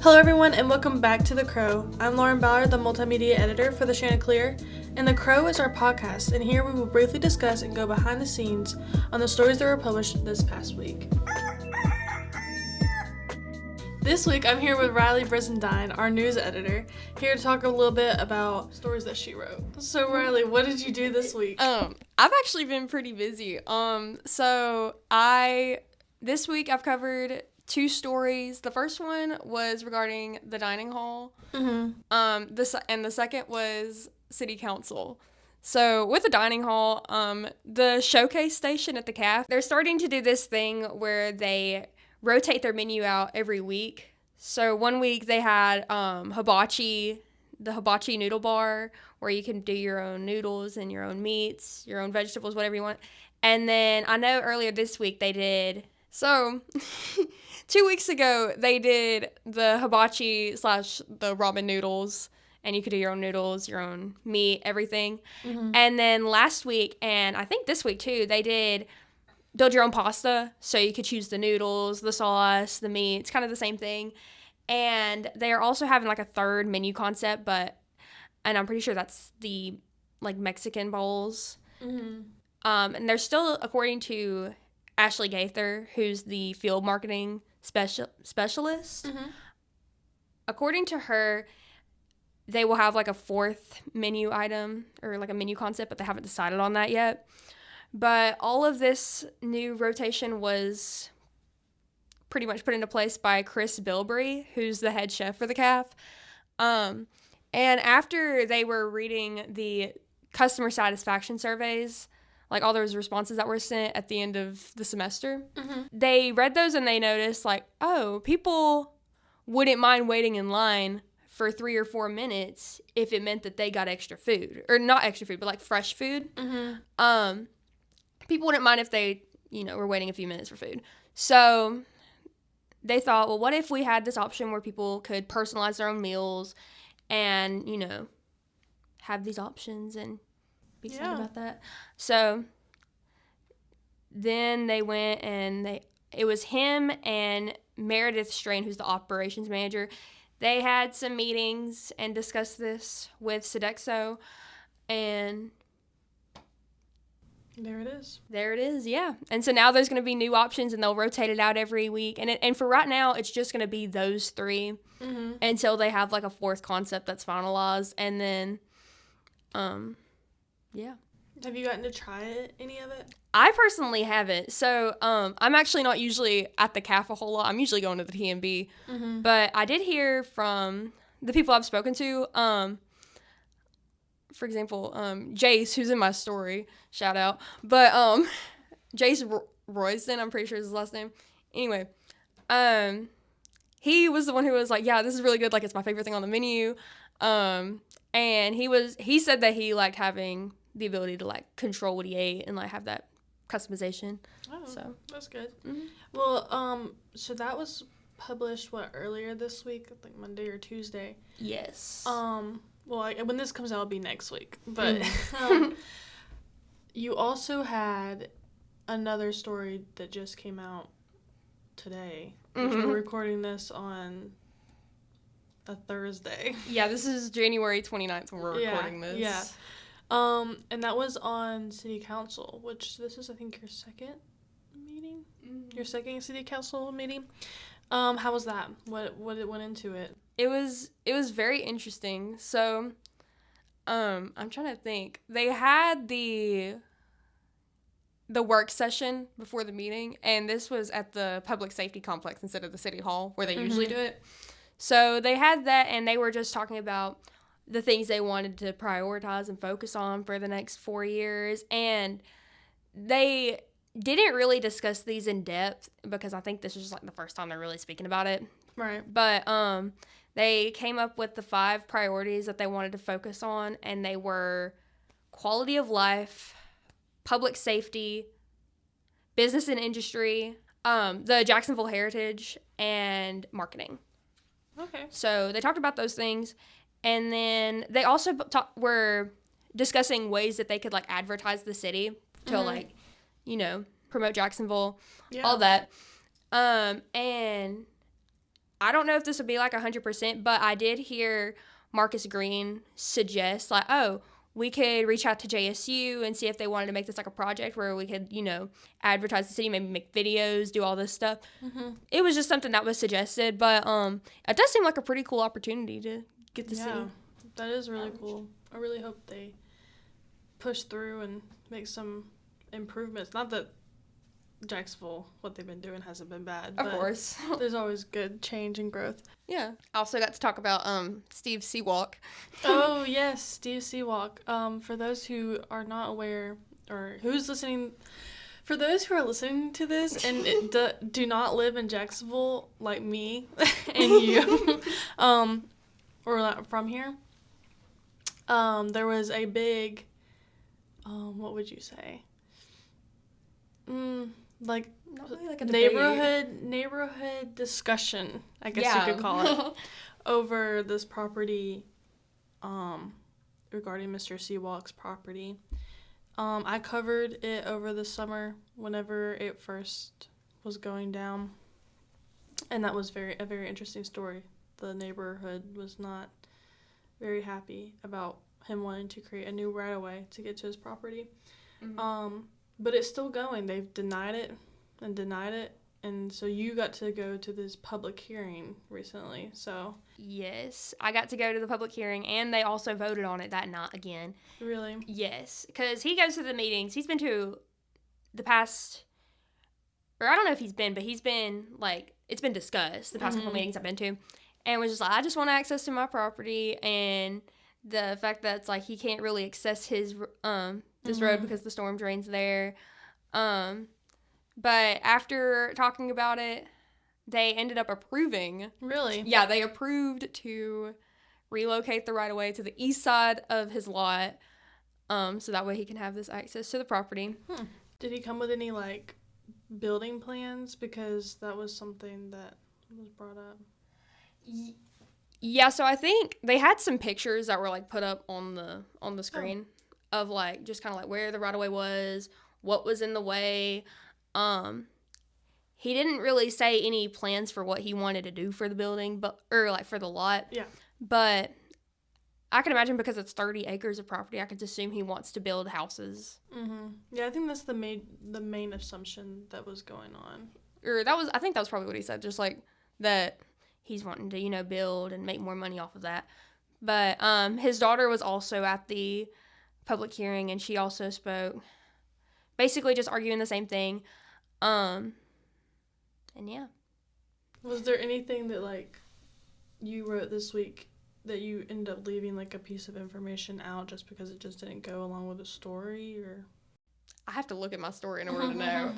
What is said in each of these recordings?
Hello everyone and welcome back to The Crow. I'm Lauren Ballard, the multimedia editor for the Chanticleer, and The Crow is our podcast, and here we will briefly discuss and go behind the scenes on the stories that were published this past week. This week I'm here with Riley Brisendine, our news editor, here to talk a little bit about stories that she wrote. So Riley, what did you do this week? I've actually been pretty busy. This week I've covered 2 stories. The first one was regarding the dining hall. Mm-hmm. The second was city council. So with the dining hall, the showcase station at the cafe, they're starting to do this thing where they rotate their menu out every week. So one week they had the hibachi noodle bar, where you can do your own noodles and your own meats, your own vegetables, whatever you want. And then I know earlier this week they did, so 2 weeks ago they did the hibachi / the ramen noodles, and you could do your own noodles, your own meat, everything. Mm-hmm. And then last week, and I think this week too, they did build your own pasta, so you could choose the noodles, the sauce, the meat. It's kind of the same thing. And they are also having like a third menu concept, and I'm pretty sure that's the like Mexican bowls. Mm-hmm. And they're still, according to Ashley Gaither, who's the field marketing specialist. Mm-hmm. According to her, they will have like a 4th menu item or like a menu concept, but they haven't decided on that yet. But all of this new rotation was pretty much put into place by Chris Bilbrey, who's the head chef for the cafe. And after they were reading the customer satisfaction surveys, like all those responses that were sent at the end of the semester, mm-hmm. they read those and they noticed like, oh, people wouldn't mind waiting in line for 3 or 4 minutes if it meant that they got extra food, or not extra food, but like fresh food. Mm-hmm. People wouldn't mind if they, were waiting a few minutes for food. So they thought, well, what if we had this option where people could personalize their own meals and, have these options and be excited about that. So then they went and it was him and Meredith Strain, who's the operations manager. They had some meetings and discussed this with Sodexo, and there it is. There it is, yeah. And so now there's going to be new options, and they'll rotate it out every week. And for right now, it's just going to be those 3 mm-hmm. until they have like a 4th concept that's finalized. And then, yeah. Have you gotten to try any of it? I personally haven't. So I'm actually not usually at the cafe a whole lot. I'm usually going to the T&B. Mm-hmm. But I did hear from the people I've spoken to, for example, Jace, who's in my story, shout out. But Jace Royston, I'm pretty sure is his last name. Anyway, he was the one who was like, yeah, this is really good. Like, it's my favorite thing on the menu. And he said that he liked having the ability to like control what he ate and like have that customization. Oh, so that's good. Mm-hmm. Well, so that was published earlier this week, like Monday or Tuesday. Yes. Well, when this comes out, it'll be next week. But you also had another story that just came out today. Mm-hmm. We're recording this on a Thursday. Yeah, this is January 29th when we're recording this. Yeah. And that was on City Council, which this is, I think, your second meeting? Mm-hmm. Your second City Council meeting? How was that? What went into it? It was very interesting. So, I'm trying to think. They had the work session before the meeting, and this was at the public safety complex instead of the city hall where they mm-hmm. usually do it. So they had that, and they were just talking about the things they wanted to prioritize and focus on for the next 4 years. And they didn't really discuss these in depth because I think this is just like the first time they're really speaking about it. Right. But they came up with the 5 priorities that they wanted to focus on, and they were quality of life, public safety, business and industry, the Jacksonville heritage, and marketing. Okay. So they talked about those things, and then they also were discussing ways that they could like advertise the city to mm-hmm. like, promote Jacksonville, all that. And I don't know if this would be like 100%, but I did hear Marcus Green suggest like, oh, we could reach out to JSU and see if they wanted to make this like a project where we could, advertise the city, maybe make videos, do all this stuff. Mm-hmm. It was just something that was suggested, but it does seem like a pretty cool opportunity to get to see. That is really cool. I really hope they push through and make some improvements. Not that Jacksonville, what they've been doing hasn't been bad. Of course. There's always good change and growth. Yeah. I also got to talk about Steve Seawalk. Oh, yes, Steve Seawalk. For those who are not aware, or who's listening, for those who are listening to this and do not live in Jacksonville like me and you, or from here, there was a big, what would you say? Not really like a neighborhood discussion, I guess you could call it, over this property, regarding Mr. Seawalk's property. I covered it over the summer whenever it first was going down, and that was a very interesting story. The neighborhood was not very happy about him wanting to create a new right-of-way to get to his property. Mm-hmm. But it's still going. They've denied it, and so you got to go to this public hearing recently, so. Yes, I got to go to the public hearing, and they also voted on it that night again. Really? Yes, because he goes to the meetings. He's been to the past, or I don't know if he's been, but he's been, it's been discussed, the past couple meetings I've been to, and was just like, I just want access to my property, and the fact that it's he can't really access his this road because the storm drain's there. But after talking about it, they ended up approving. Really? Yeah, they approved to relocate the right-of-way to the east side of his lot, so that way he can have this access to the property. Did he come with any, building plans? Because that was something that was brought up. Yeah, so I think they had some pictures that were put up on the screen of just kind of where the right of way was, what was in the way. He didn't really say any plans for what he wanted to do for the building, or for the lot. Yeah. But I can imagine because it's 30 acres of property, I could assume he wants to build houses. Mm-hmm. Yeah, I think that's the main assumption that was going on. Or I think that was probably what he said, just that he's wanting to, build and make more money off of that. But his daughter was also at the public hearing, and she also spoke, basically just arguing the same thing. And yeah. Was there anything that, you wrote this week that you ended up leaving, a piece of information out just because it just didn't go along with the story, or? I have to look at my story in order to know.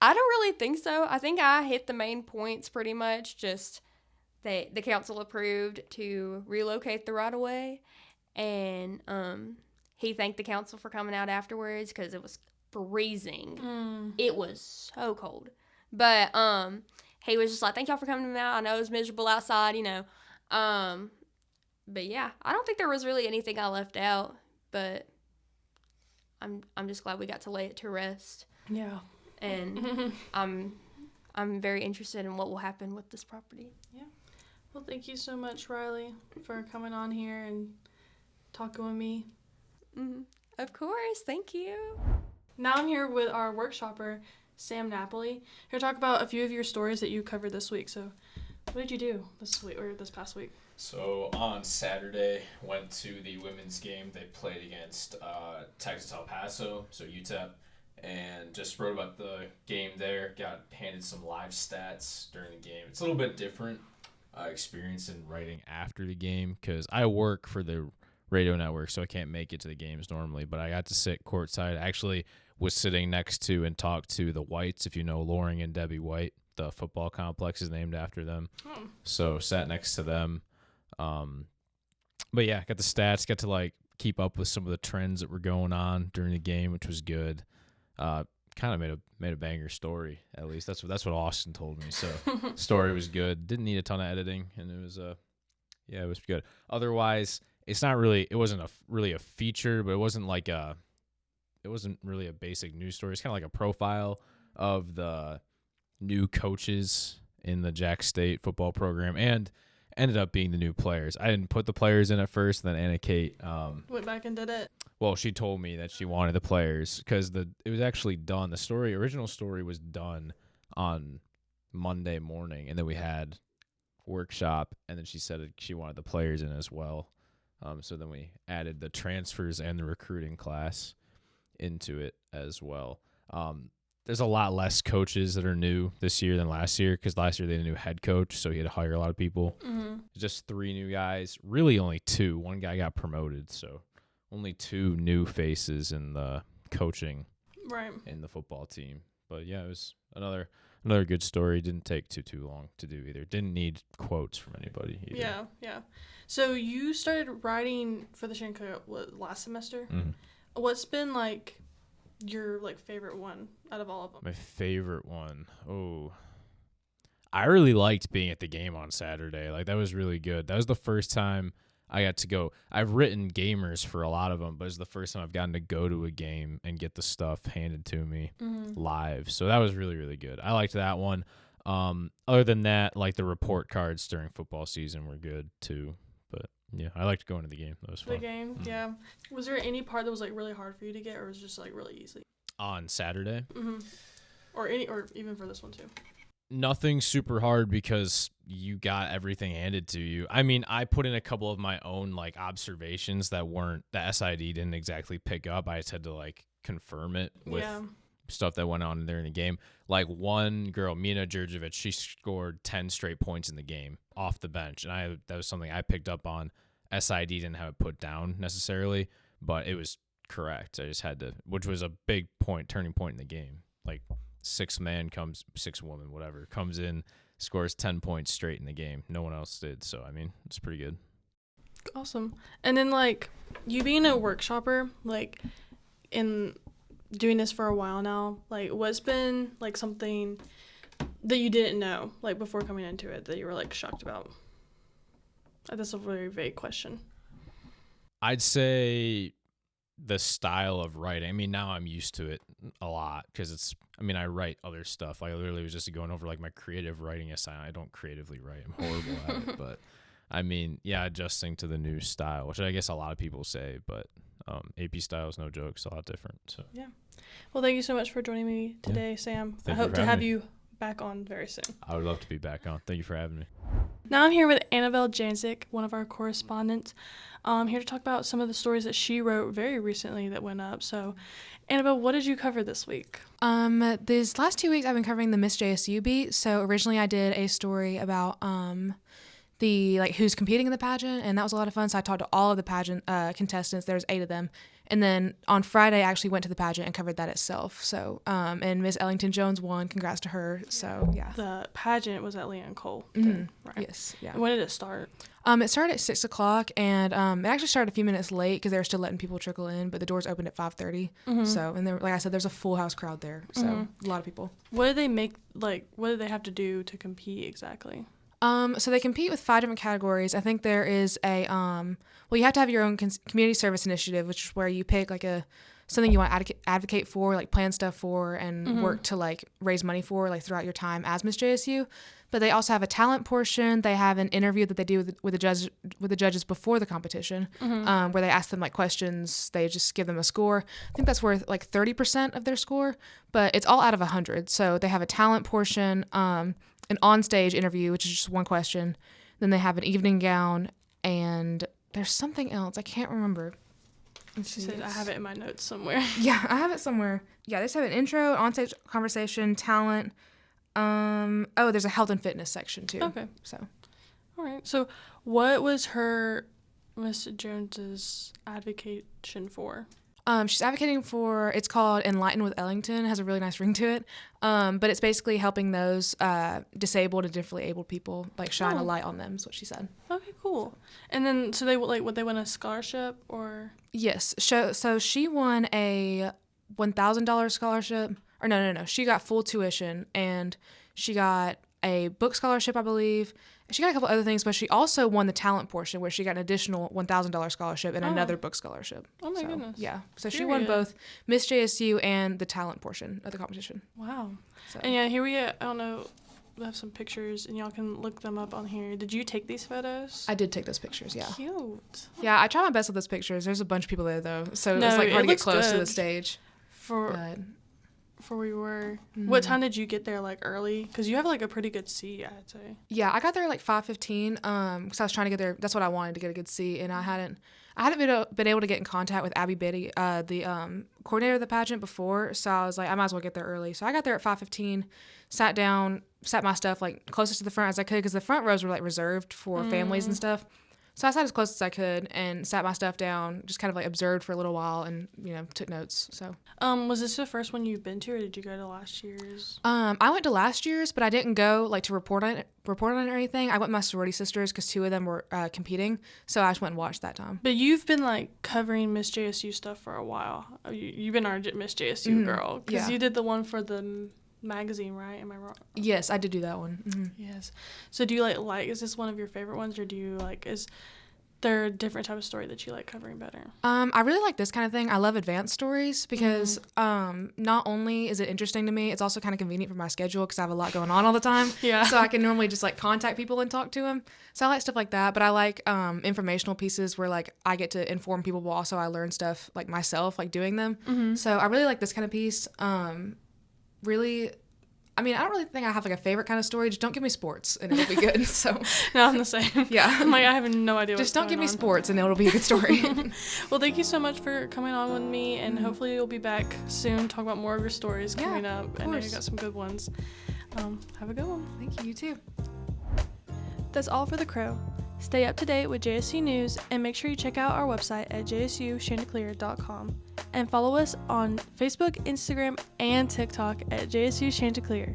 I don't really think so. I think I hit the main points pretty much. Just the council approved to relocate the right-of-way, and he thanked the council for coming out afterwards because it was freezing. It was so cold. But he was just like, thank y'all for coming out. I know it was miserable outside, But yeah, I don't think there was really anything I left out, but I'm just glad we got to lay it to rest. Yeah. And I'm very interested in what will happen with this property. Yeah. Well, thank you so much, Riley, for coming on here and talking with me. Mm-hmm. Of course. Thank you. Now I'm here with our workshopper, Sam Napoli, here to talk about a few of your stories that you covered this week. So what did you do this week or this past week? So on Saturday, went to the women's game. They played against Texas El Paso, so UTEP, and just wrote about the game there. Got handed some live stats during the game. It's a little bit different experience in writing after the game because I work for the radio network, so I can't make it to the games normally, but I got to sit courtside. I actually was sitting next to and talked to the Whites, if you know Loring and Debbie White. The football complex is named after them. So sat next to them. But yeah, got the stats, got to keep up with some of the trends that were going on during the game, which was good. Kind of made a banger story, at least. That's what Austin told me. So story was good. Didn't need a ton of editing, and it was it was good. Otherwise, it wasn't really a feature, but it wasn't really a basic news story. It's kind of like a profile of the new coaches in the Jack State football program and ended up being the new players. I didn't put the players in at first, and then Anna Kate went back and did it. Well, she told me that she wanted the players because it was actually done. The original story was done on Monday morning, and then we had workshop, and then she said she wanted the players in as well. So then we added the transfers and the recruiting class into it as well. There's a lot less coaches that are new this year than last year because last year they had a new head coach, so he had to hire a lot of people. Mm-hmm. Just 3 new guys. Really only 2. One guy got promoted, so only 2 new faces in the coaching in the football team. But yeah, it was another good story. Didn't take too long to do either. Didn't need quotes from anybody either. Yeah. So you started writing for the Shannon last semester. Mm-hmm. What's been like your favorite one out of all of them? My favorite one. Oh, I really liked being at the game on Saturday. That was really good. That was the first time I got to go. I've written gamers for a lot of them, but it's the first time I've gotten to go to a game and get the stuff handed to me live. So that was really, really good. I liked that one. Other than that, the report cards during football season were good too. But yeah, I liked going to the game. That was fun. The game, yeah. Was there any part that was really hard for you to get, or was it just really easy? On Saturday? Mm-hmm. Or even for this one too. Nothing super hard because you got everything handed to you. I mean, I put in a couple of my own observations that SID didn't exactly pick up. I just had to confirm it with stuff that went on during the game. One girl, Mina Djurdjevic, she scored 10 straight points in the game off the bench, and that was something I picked up on. SID didn't have it put down necessarily, but it was correct. I just had to, which was a big turning point in the game. 6 woman, whatever, comes in, scores 10 points straight in the game. No one else did. So, I mean, it's pretty good. Awesome. And then, you being a workshopper, in doing this for a while now, what's been, something that you didn't know, before coming into it that you were, shocked about? That's a very vague question. I'd say the style of writing. I mean, now I'm used to it a lot because I write other stuff. I literally was just going over my creative writing assignment. I don't creatively write. I'm horrible at it. But I mean, yeah, adjusting to the new style, which I guess a lot of people say, but AP style is no joke. It's a lot different. So yeah. Well, thank you so much for joining me today, Sam. I hope to have you back on very soon. I would love to be back on. Thank you for having me. Now I'm here with Annabelle Janzik, one of our correspondents. I'm here to talk about some of the stories that she wrote very recently that went up. So, Annabelle, what did you cover this week? These last 2 weeks I've been covering the Miss JSU beat. So originally I did a story about the who's competing in the pageant, and that was a lot of fun. So I talked to all of the pageant contestants. There's 8 of them. And then on Friday, I actually went to the pageant and covered that itself. So, and Miss Ellington Jones won. Congrats to her. So, yeah. The pageant was at Leanne Cole. Mm-hmm. Right? Yes. Yeah. And when did it start? It started at 6 o'clock, and it actually started a few minutes late because they were still letting people trickle in, but the doors opened at 5:30. Mm-hmm. So, and like I said, there's a full house crowd there. So, a lot of people. What did they make, what did they have to do to compete exactly? So they compete with 5 different categories. I think there is you have to have your own community service initiative, which is where you pick something you want to advocate for, plan stuff for, and work to raise money for, throughout your time as Miss JSU. But they also have a talent portion. They have an interview that they do with the judges before the competition, where they ask them questions. They just give them a score. I think that's worth 30% of their score, but it's all out of 100. So they have a talent portion, an on-stage interview, which is just one question. Then they have an evening gown, and there's something else. I can't remember. She said, I have it in my notes somewhere. Yeah, I have it somewhere. Yeah, they just have an intro, on-stage conversation, talent. There's a health and fitness section, too. Okay. So. All right. So what was Miss Jones's advocation for? She's advocating for, it's called Enlighten with Ellington. It has a really nice ring to it. But it's basically helping those disabled and differently abled people, shine a light on them, is what she said. Okay, cool. And then, so they would they win a scholarship or? Yes. So she won a $1,000 scholarship. Or no. She got full tuition, and she got a book scholarship, I believe. She got a couple other things, but she also won the talent portion where she got an additional $1,000 scholarship and another book scholarship. Oh my goodness. Yeah. So she won both Miss JSU and the talent portion of the competition. Wow. So. And yeah, here I don't know, we have some pictures and y'all can look them up on here. Did you take these photos? I did take those pictures, yeah. Cute. Yeah, I try my best with those pictures. There's a bunch of people there though, so No, it's like hard to get looks close to good. the stage. For where you were. Mhm. What time did you get there, like, early? Because you have, like, a pretty good seat, I'd say. Yeah, I got there like 5:15. Because I was trying to get there. That's what I wanted, to get a good seat, and I hadn't been able to get in contact with Abby Biddy, the coordinator of the pageant before. So I was like, I might as well get there early. So I got there at 5:15, sat down, sat my stuff like closest to the front as I could, because the front rows were like reserved for families and stuff. So I sat as close as I could and sat my stuff down, just kind of like observed for a little while and, took notes. So, Was this the first one you've been to, or did you go to last year's? I went to last year's, but I didn't go like to report on it or anything. I went with my sorority sisters because 2 of them were competing. So I just went and watched that time. But you've been, like, covering Miss JSU stuff for a while. You've been our Miss JSU girl. Because you did the one for the magazine, right? Am I wrong? Yes, I did do that one. Mm-hmm. Yes. So do you like is this one of your favorite ones, or do you like, is there a different type of story that you like covering better? I really like this kind of thing. I love advanced stories because not only is it interesting to me, it's also kind of convenient for my schedule because I have a lot going on all the time. Yeah. So I can normally just like contact people and talk to them. So I like stuff like that. But I like informational pieces where like I get to inform people, but also I learn stuff like myself, like doing them. Mm-hmm. So I really like this kind of piece. Really, I mean, I don't really think I have like a favorite kind of story. Just don't give me sports and it'll be good. So No, I'm the same. Yeah. I'm like, I have no idea what's just don't going give me on. sports and it'll be a good story. Well, thank you so much for coming on with me, and hopefully you'll be back soon, talk about more of your stories coming up. I know you got some good ones. Have a good one. Thank you. You too. That's all for The Crow. Stay up to date with JSU news, and make sure you check out our website at jsuchanticleer.com. And follow us on Facebook, Instagram, and TikTok at JSU Chanticleer.